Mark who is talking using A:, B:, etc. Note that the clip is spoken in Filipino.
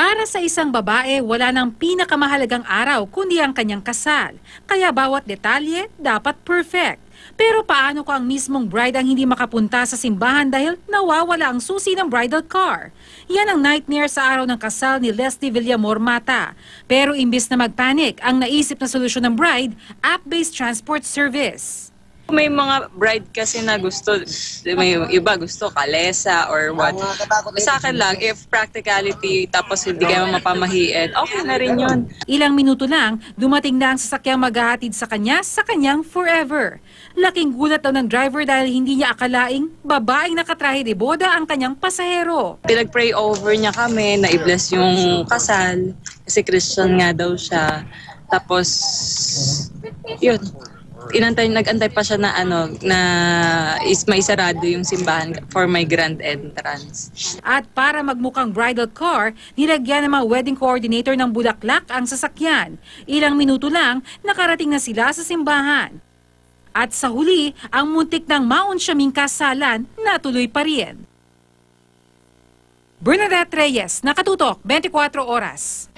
A: Para sa isang babae, wala nang pinakamahalagang araw kundi ang kanyang kasal. Kaya bawat detalye dapat perfect. Pero paano kung ang mismong bride ang hindi makapunta sa simbahan dahil nawawala ang susi ng bridal car? Yan ang nightmare sa araw ng kasal ni Leslie Villamor Mata. Pero imbis na magpanic, ang naisip na solusyon ng bride, app-based transport service.
B: May mga bride kasi na gusto, may iba gusto kalesa or what. Sa akin lang, if practicality tapos hindi kayo mapamahiin, okay na rin yun.
A: Ilang minuto lang, dumating na ang sasakyang maghahatid sa kanya sa kanyang forever. Laking gulat daw ng driver dahil hindi niya akalaing babaeng nakatrahe de boda ang kanyang pasahero.
B: Pinag-pray over niya kami na i-bless yung kasal kasi Christian nga daw siya. Tapos, yun. Nag-antay pa siya na maisarado yung simbahan for my grand entrance.
A: At para magmukhang bridal car, nilagyan ng mga wedding coordinator ng bulaklak ang sasakyan. Ilang minuto lang, nakarating na sila sa simbahan. At sa huli, ang muntik ng maunsyaming kasalan natuloy pa rin. Bernadette Reyes, Nakatutok, 24 Oras.